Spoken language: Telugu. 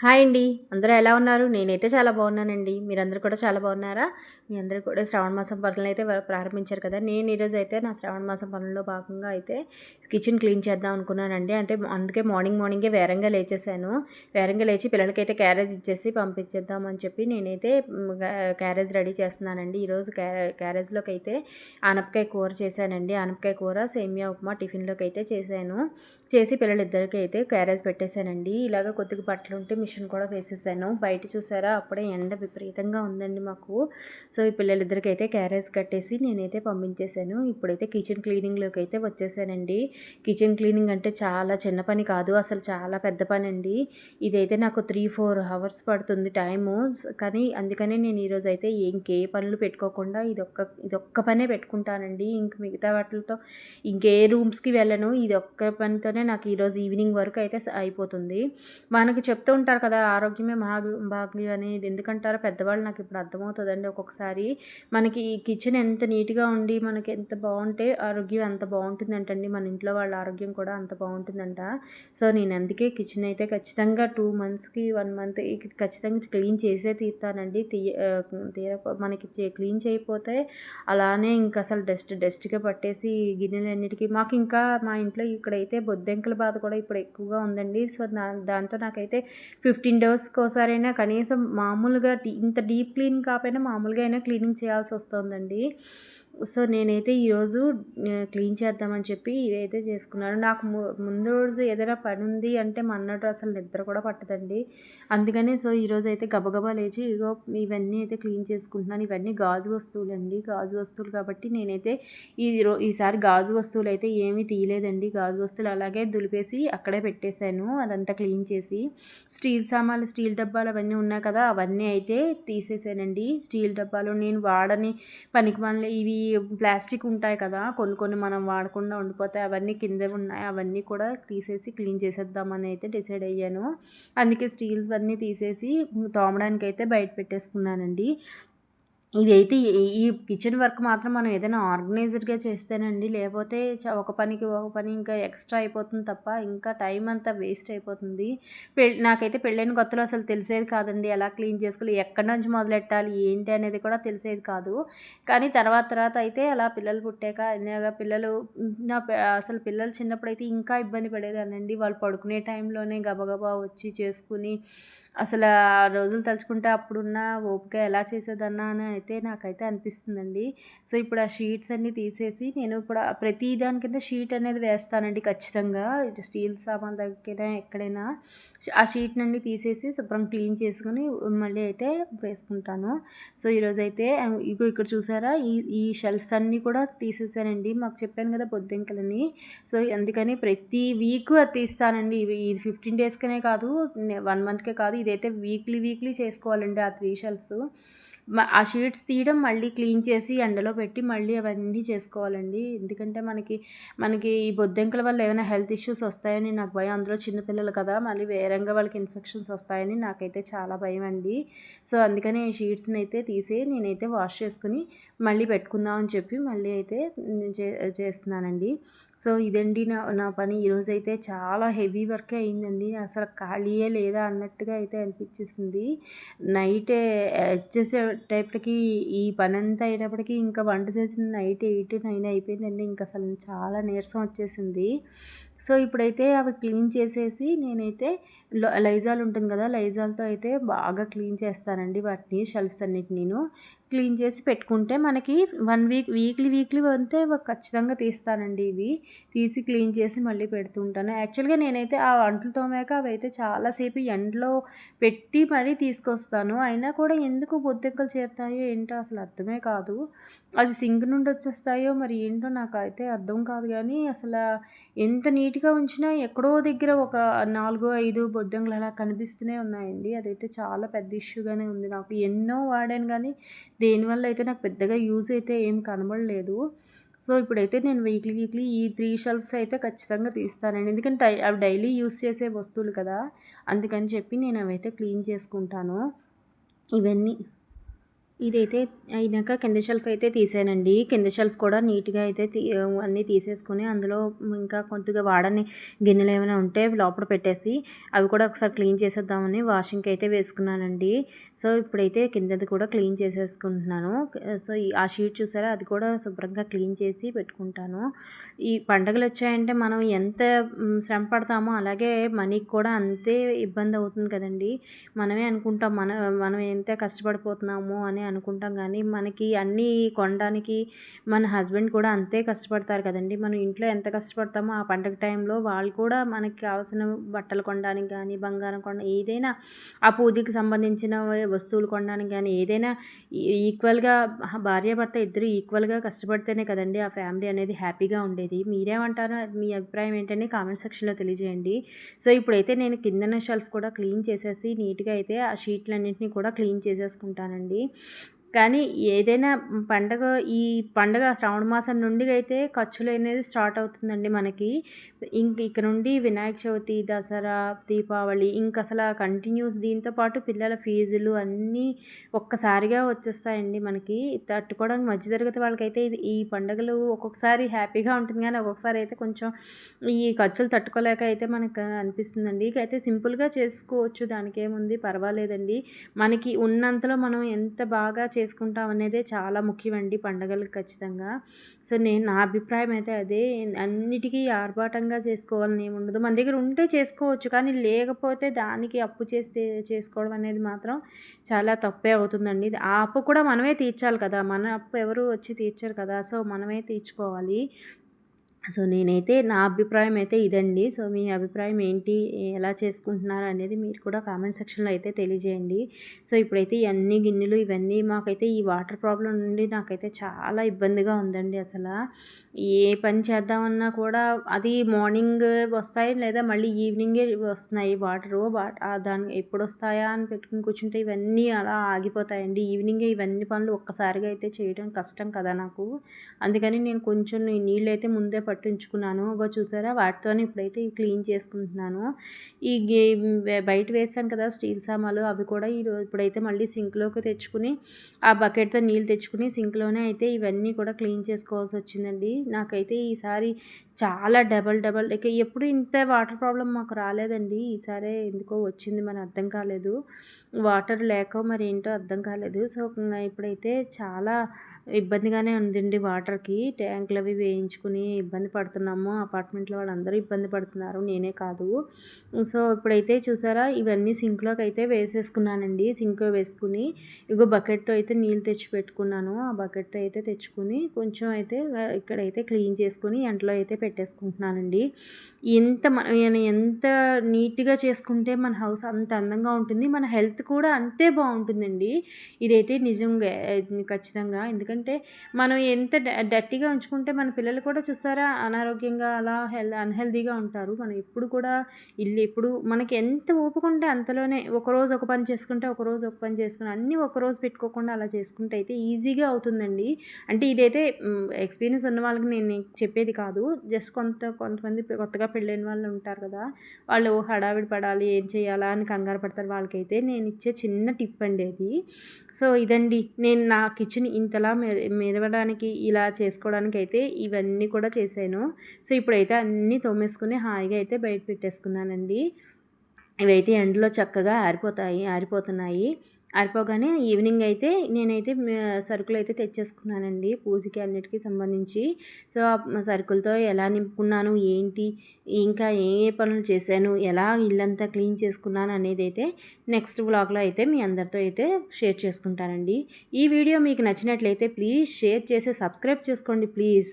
హాయ్ అండి. అందరూ ఎలా ఉన్నారు? నేనైతే చాలా బాగున్నానండి. మీరందరూ కూడా చాలా బాగున్నారా? మీ అందరూ కూడా శ్రావణ మాసం పనులనైతే ప్రారంభించారు కదా! నేను ఈరోజైతే నా శ్రావణ మాసం పనుల్లో భాగంగా అయితే కిచెన్ క్లీన్ చేద్దాం అనుకున్నానండి. అందుకే మార్నింగే వేరంగా లేచేసాను. వేరంగా లేచి పిల్లలకైతే క్యారేజ్ ఇచ్చేసి పంపించేద్దాం అని చెప్పి నేనైతే క్యారేజ్ రెడీ చేస్తున్నానండి. ఈరోజు క్యారేజ్‌లోకి అయితే ఆనపకాయ కూర చేశానండి. ఆనపకాయ కూర, సేమియా ఉప్మా టిఫిన్‌లోకి అయితే చేశాను. చేసి పిల్లలిద్దరికీ అయితే క్యారేజ్ పెట్టేశానండి. ఇలాగ కొద్దిగా బట్టలుంటే మిషన్ కూడా వేసేసాను. బయట చూసారా అప్పుడే ఎండ విపరీతంగా ఉందండి మాకు. సో, ఈ పిల్లలిద్దరికీ అయితే క్యారేజ్ కట్టేసి నేనైతే పంపించేశాను. ఇప్పుడైతే కిచెన్ క్లీనింగ్‌లోకి అయితే వచ్చేసానండి. కిచెన్ క్లీనింగ్ అంటే చాలా చిన్న పని కాదు. అసలు చాలా పెద్ద పనండి. ఇదైతే నాకు 3, 4 అవర్స్ పడుతుంది టైము. కానీ అందుకనే నేను ఈరోజైతే ఇంకే పనులు పెట్టుకోకుండా ఇదొక్క పనే పెట్టుకుంటానండి. ఇంక మిగతా వాటిలతో ఇంకే రూమ్స్‌కి వెళ్ళను. ఇది ఒక్క పనితోనే నాకు ఈరోజు ఈవినింగ్ వరకు అయితే అయిపోతుంది. మనకి చెప్తూ ఉంటారు కదా! ఆరోగ్యమే భాగ్యం అనేది ఎందుకంటారో పెద్దవాళ్ళు నాకిప్పుడు అర్థమవుతదండి ఒక్కొక్కసారి. మనకి ఈ కిచెన్ ఎంత నీట్‌గా ఉండి మనకి ఎంత బావుంటే ఆరోగ్యం అంత బావుంటుందంటండి. మన ఇంట్లో వాళ్ళ ఆరోగ్యం కూడా అంత బావుంటుందంట. సో, నేను అందుకే కిచెన్ అయితే ఖచ్చితంగా 2 మంత్స్‌కి 1 మంత్ ఖచ్చితంగా క్లీన్ చేసే తీరుతానండి. మనకి క్లీన్ చేయకపోతే అలానే ఇంకసలు డస్ట్‌గా పట్టేసి గిన్నెలన్నిటికి మాకింకా మా ఇంట్లో ఇక్కడైతే బొద్దింకల బాధ కూడా ఇప్పుడు ఎక్కువగా ఉందండి. సో, దాంతో నాకైతే 15 డేస్‌కోసారైనా కనీసం మామూలుగా ఇంత డీప్ క్లీన్ కాపోయినా మామూలుగా అయినా క్లీనింగ్ చేయాల్సొస్తోందండి. సో, నేనైతే ఈరోజు క్లీన్ చేద్దామని చెప్పి ఇదైతే చేసుకున్నాను. నాకు ముందు రోజు ఏదైనా పనుంది అంటే మర్నాడు అసలు నిద్ర కూడా పట్టదండి. అందుకనే సో, ఈరోజైతే గబగబా లేచి ఇగో ఇవన్నీ అయితే క్లీన్ చేసుకుంటున్నాను. ఇవన్నీ గాజు వస్తువులండి. గాజు వస్తువులు కాబట్టి నేనైతే ఈసారి గాజు వస్తువులైతే ఏమీ తీయలేదండి. గాజు వస్తువులు అలాగే దులిపేసి అక్కడే పెట్టేశాను. అదంతా క్లీన్ చేసి. స్టీల్ సామాన్లు, స్టీల్ డబ్బాలు అవన్నీ ఉన్నాయి కదా! అవన్నీ అయితే తీసేసానండి. స్టీల్ డబ్బాలు నేను వాడని పనికిమాలిన ఇవి ప్లాస్టిక్ ఉంటాయి కదా! కొన్ని మనం వాడకుండా ఉండిపోతాయి. అవన్నీ కిందే ఉన్నాయి. అవన్నీ కూడా తీసేసి క్లీన్ చేసేద్దామని అయితే డిసైడ్ అయ్యాను. అందుకే స్టీల్స్‌వన్నీ తీసేసి తోమడానికైతే బయట పెట్టేసుకున్నానండి. ఇదైతే ఈ కిచెన్ వర్క్ మాత్రం మనం ఏదైనా ఆర్గనైజ్డ్‌గా చేస్తేనండి. లేపోతే ఒక పనికి ఒక పని ఇంకా ఎక్స్‌ట్రా అయిపోతుంది తప్ప ఇంకా టైం అంతా వేస్ట్ అయిపోతుంది. నాకైతే పెళ్ళైన కొత్తలో అసలు తెలిసేది కాదండి. ఎలా క్లీన్ చేసుకోవాలి, ఎక్కడి నుంచి మొదలెట్టాలి, ఏంటి అనేది కూడా తెలిసేది కాదు. కానీ తర్వాత అయితే అలా పిల్లలు పుట్టాక ఇలాగ పిల్లలు అసలు పిల్లలు చిన్నప్పుడైతే ఇంకా ఇబ్బంది పడేదాన్నండి. వాళ్ళు పడుకునే టైంలోనే గబగబా వచ్చి చేసుకుని అసలు ఆ రోజులు తలుచుకుంటే అప్పుడున్న ఓపిక ఎలా చేసేదాన్నా అని అయితే నాకైతే అనిపిస్తుందండి. సో, ఇప్పుడు ఆ షీట్స్ అన్నీ తీసేసి నేను ఇప్పుడు ప్రతి దాని కింద షీట్ అనేది వేస్తానండి ఖచ్చితంగా. ఇటు స్టీల్ సామాన్ల దగ్గర ఎక్కడైనా ఆ షీట్‌నన్నీ తీసేసి శుభ్రం క్లీన్ చేసుకొని మళ్ళీ అయితే వేసుకుంటాను. సో, ఈరోజైతే ఇగో ఇక్కడ చూసారా ఈ షెల్ఫ్స్ అన్నీ కూడా తీసేసానండి. మాకు చెప్పాను కదా బొద్దింకలని. సో, అందుకని ప్రతి వీకు అది తీస్తానండి. ఇది 15 డేస్‌కనే కాదు, 1 మంత్‌కే కాదు. ఇదైతే వీక్లీ చేసుకోవాలండి ఆ 3 షెల్ఫ్స్. ఆ షీట్స్ తీయడం, మళ్ళీ క్లీన్ చేసి ఎండలో పెట్టి మళ్ళీ అవన్నీ చేసుకోవాలండి. ఎందుకంటే మనకి ఈ బొద్దింకల వల్ల ఏమైనా హెల్త్ ఇష్యూస్ వస్తాయని నాకు భయం. అందులో చిన్న పిల్లలు కదా! మళ్ళీ వేరంగా వాళ్ళకి ఇన్ఫెక్షన్స్ వస్తాయని నాకైతే చాలా భయమండి. సో, అందుకని ఈ షీట్స్‌ని అయితే తీసి నేనైతే వాష్ చేసుకొని మళ్ళీ పెట్టుకుందాం అని చెప్పి మళ్ళీ అయితే చేస్తున్నానండి. సో, ఇదండి నా పని. ఈరోజైతే చాలా హెవీ వర్కే అయిందండి. అసలు ఖాళీయే లేదా అన్నట్టుగా అయితే అనిపించేసింది. నైటే వచ్చేసేటప్పటికి ఈ పనంతా అయినప్పటికీ ఇంకా వంట చేసిన నైట్ 8, 9 అయిపోయిందండి. ఇంక అసలు చాలా నీరసం వచ్చేసింది. సో, ఇప్పుడైతే అవి క్లీన్ చేసేసి నేనైతే లైజాల్ ఉంటుంది కదా! లైజాల్‌తో అయితే బాగా క్లీన్ చేస్తానండి వాటిని, షెల్ఫ్స్ అన్నిటినీను. క్లీన్ చేసి పెట్టుకుంటే మనకి 1 వీక్లీ అంతే ఖచ్చితంగా తీస్తానండి ఇవి. తీసి క్లీన్ చేసి మళ్ళీ పెడుతూ ఉంటాను. యాక్చువల్‌గా నేనైతే ఆ అంట్లు తోమాక అవైతే చాలా సేపు ఎండలో పెట్టి మరీ తీసుకొస్తాను. అయినా కూడా ఎందుకు బొద్దింకలు చేరుతాయో ఏంటో అసలు అర్థమే కాదు. అది సింక్ నుండి వచ్చేస్తాయో మరి ఏంటో నాకైతే అర్థం కాదు గానీ ఎంత నీట్‌గా ఉంచినా ఎక్కడో దగ్గర ఒక 4, 5 బొద్దింకలు అలా కనిపిస్తూనే ఉన్నాయండి. అదైతే చాలా పెద్ద ఇష్యూగానే ఉంది నాకు. ఎన్నో వాడాను గానీ దేనివల్ల అయితే నాకు పెద్దగా యూజ్ అయితే ఏం కనబడలేదు. సో, ఇప్పుడైతే నేను వీక్లీ ఈ 3 షెల్ఫ్స్ అయితే ఖచ్చితంగా తీస్తానండి. ఎందుకంటే అవి డైలీ యూజ్ చేసే వస్తువులు కదా! అందుకని చెప్పి నేను అవైతే క్లీన్ చేసుకుంటాను. ఇవన్నీ ఇదైతే అయినాక కింద షెల్ఫ్ అయితే తీసానండి. కింద షెల్ఫ్ కూడా నీట్‌గా అయితే అన్నీ తీసేసుకొని అందులో ఇంకా కొద్దిగా వాడని గిన్నెలేమైనా ఉంటే లోపల పెట్టేసి అవి కూడా ఒకసారి క్లీన్ చేసేద్దామని వాషింగ్‌కి అయితే వేసుకున్నానండి. సో, ఇప్పుడైతే కిందది కూడా క్లీన్ చేసేసుకుంటున్నాను. సో, ఆ షీట్ చూసారా అది కూడా శుభ్రంగా క్లీన్ చేసి పెట్టుకుంటాను. ఈ పండగలొచ్చాయంటే మనం ఎంత శ్రమ పడతామో అలాగే మనీకి కూడా అంతే ఇబ్బందవుతుంది కదండీ! మనమే అనుకుంటాం మనం ఎంత కష్టపడిపోతున్నాము అని అనుకుంటాం కానీ మనకి అన్నీ కొనడానికి మన హస్బెండ్ కూడా అంతే కష్టపడతారు కదండీ! మనం ఇంట్లో ఎంత కష్టపడతామో ఆ పండగ టైంలో వాళ్ళు కూడా మనకి కావాల్సిన బట్టలు కొనడానికి కానీ, బంగారం ఏదైనా ఆ పూజకి సంబంధించిన వస్తువులు కొనడానికి కానీ ఏదైనా ఈక్వల్‌గా భార్యాభర్త ఇద్దరు ఈక్వల్‌గా కష్టపడితేనే కదండీ ఆ ఫ్యామిలీ అనేది హ్యాపీగా ఉండేది. మీరేమంటారో మీ అభిప్రాయం ఏంటని కామెంట్ సెక్షన్‌లో తెలియజేయండి. సో, ఇప్పుడైతే నేను కిందన షెల్ఫ్ కూడా క్లీన్ చేసేసి నీట్‌గా అయితే ఆ షీట్లన్నింటినీ కూడా క్లీన్ చేసేసుకుంటానండి. కానీ ఏదైనా ఈ పండగ శ్రావణ మాసం నుండి అయితే ఖర్చులనేది స్టార్ట్ అవుతుందండి మనకి. ఇక నుండి వినాయక చవితి, దసరా, దీపావళి ఇంకసల కంటిన్యూస్ దీంతో పాటు పిల్లల ఫీజులు అన్నీ ఒక్కసారిగా వచ్చేస్తాయండి మనకి. తట్టుకోవడానికి మధ్య తరగతి వాళ్ళకైతే ఈ పండుగలు ఒక్కొక్కసారి హ్యాపీగా ఉంటుంది గానీ, ఒక్కొక్కసారి అయితే కొంచెం ఈ ఖర్చులు తట్టుకోలేక అయితే మనకు అనిపిస్తుందండి. ఇకైతే సింపుల్‌గా చేసుకోవచ్చు దానికేముంది పర్వాలేదండి. మనకి ఉన్నంతలో మనం ఎంత బాగా చేసుకుంటాం అనేదే చాలా ముఖ్యమండి పండగలకు ఖచ్చితంగా. సో, నా అభిప్రాయం అయితే అదే. అన్నిటికీ ఆర్భాటంగా చేసుకోవాలని ఏముండదు. మన దగ్గర ఉంటే చేసుకోవచ్చు. కానీ లేకపోతే దానికి అప్పు చేసుకోవడం అనేది మాత్రం చాలా తప్పే అవుతుందండి. ఆ అప్పు కూడా మనమే తీర్చాలి కదా! మన అప్పు ఎవరు వచ్చి తీర్చరు కదా! సో, మనమే తీర్చుకోవాలి. సో, నేనైతే నా అభిప్రాయం అయితే ఇదండి. సో, మీ అభిప్రాయం ఏంటి? ఎలా చేసుకుంటున్నారు అనేది మీరు కూడా కామెంట్ సెక్షన్‌లో అయితే తెలియజేయండి. సో, ఇప్పుడైతే ఈ అన్ని గిన్నెలు ఇవన్నీ మాకైతే ఈ వాటర్ ప్రాబ్లమ్ నుండి నాకైతే చాలా ఇబ్బందిగా ఉందండి అసల. ఏ పని చేద్దామన్నా కూడా అది మార్నింగ్ వస్తాయి లేదా మళ్ళీ ఈవినింగే వస్తున్నాయి వాటరు. దాన్ని ఎప్పుడొస్తాయా అని పెట్టుకొని కూర్చుంటే ఇవన్నీ అలా ఆగిపోతాయండి. ఈవినింగే ఇవన్నీ పనులు ఒక్కసారిగా అయితే చేయడం కష్టం కదా నాకు. అందుకని నేను కొంచెం నీళ్ళైతే ముందే పట్టించుకున్నాను. చూసారా వాటితోనే ఇప్పుడైతే క్లీన్ చేసుకుంటున్నాను. ఈ గే బయట వేసాను కదా స్టీల్ సామాన్లు అవి కూడా ఇప్పుడైతే మళ్ళీ సింక్‌లోకి తెచ్చుకుని ఆ బకెట్‌తో నీళ్ళు తెచ్చుకుని సింక్‌లోనే అయితే ఇవన్నీ కూడా క్లీన్ చేసుకోవాల్సొచ్చిందండి. నాకైతే ఈసారి చాలా డబల్ ఇక ఎప్పుడు ఇంత వాటర్ ప్రాబ్లమ్ మాకు రాలేదండి. ఈసారే ఎందుకో వచ్చింది మరి అర్థం కాలేదు. వాటర్ లేకో మరేంటో అర్థం కాలేదు. సో, ఇప్పుడైతే చాలా ఇబ్బందిగానే ఉందండి వాటర్‌కి. ట్యాంకులవి వేయించుకుని ఇబ్బంది పడుతున్నాము. అపార్ట్మెంట్‌లో వాళ్ళందరూ ఇబ్బంది పడుతున్నారు. నేనే కాదు. సో, ఇప్పుడైతే చూసారా ఇవన్నీ సింక్‌లోకైతే వేసేసుకున్నానండి. సింక్‌లో వేసుకుని బకెట్‌తో అయితే నీళ్ళు తెచ్చి పెట్టుకున్నాను. ఆ బకెట్‌తో అయితే తెచ్చుకొని కొంచెం అయితే ఇక్కడైతే క్లీన్ చేసుకొని ఎండలో అయితే పెట్టేసుకుంటున్నానండి. ఎంత నీట్‌గా చేసుకుంటే మన హౌస్ అంత అందంగా ఉంటుంది. మన హెల్త్ కూడా అంతే బావుంటుందండి. ఇదైతే నిజంగా ఖచ్చితంగా. ఎందుకంటే మనం ఎంత డర్టీగా ఉంచుకుంటే మన పిల్లలు కూడా చూసారా అనారోగ్యంగా అలా అన్‌హెల్తీగా ఉంటారు. మనం ఎప్పుడు కూడా ఇల్లు ఎప్పుడు మనకి ఎంత ఓపిక ఉంటే అంతలోనే ఒకరోజు ఒక పని చేసుకుంటే, ఒకరోజు ఒక పని చేసుకుని అన్నీ ఒకరోజు పెట్టుకోకుండా అలా చేసుకుంటే అయితే ఈజీగా అవుతుందండి. అంటే ఇదైతే ఎక్స్‌పీరియన్స్ ఉన్న వాళ్ళకి నేను చెప్పేది కాదు. జస్ట్ కొంతమంది కొత్తగా పెళ్ళైన వాళ్ళు ఉంటారు కదా! వాళ్ళు హడావిడి పడాలి, ఏం చేయాలా అని కంగారు పడతారు. వాళ్ళకైతే నేనిచ్చే చిన్న టిప్ అండి అది. సో, ఇదండి నేను నా కిచెన్ ఇంతలా మెరవడానికి ఇలా చేసుకోవడానికైతే ఇవన్నీ కూడా చేశాను. సో, ఇప్పుడైతే అన్నీ తోమేసుకొని హాయిగా అయితే బయట పెట్టేసుకున్నానండి. ఇవైతే ఎండలో చక్కగా ఆరిపోతున్నాయి. ఆరిపోగానే ఈవినింగ్ అయితే నేనైతే సరుకులైతే తెచ్చేసుకున్నానండి పూజకి అన్నిటికి సంబంధించి. సో, ఆ సరుకులతో ఎలా నింపుకున్నాను, ఏంటి, ఇంకా ఏ ఏ పనులు చేశాను, ఎలా ఇల్లంతా క్లీన్ చేసుకున్నాను అనేదైతే నెక్స్ట్ వ్లాగ్‌లో అయితే మీ అందరితో అయితే షేర్ చేసుకుంటానండి. ఈ వీడియో మీకు నచ్చినట్లయితే ప్లీజ్ షేర్ చేసి సబ్స్క్రైబ్ చేసుకోండి ప్లీజ్.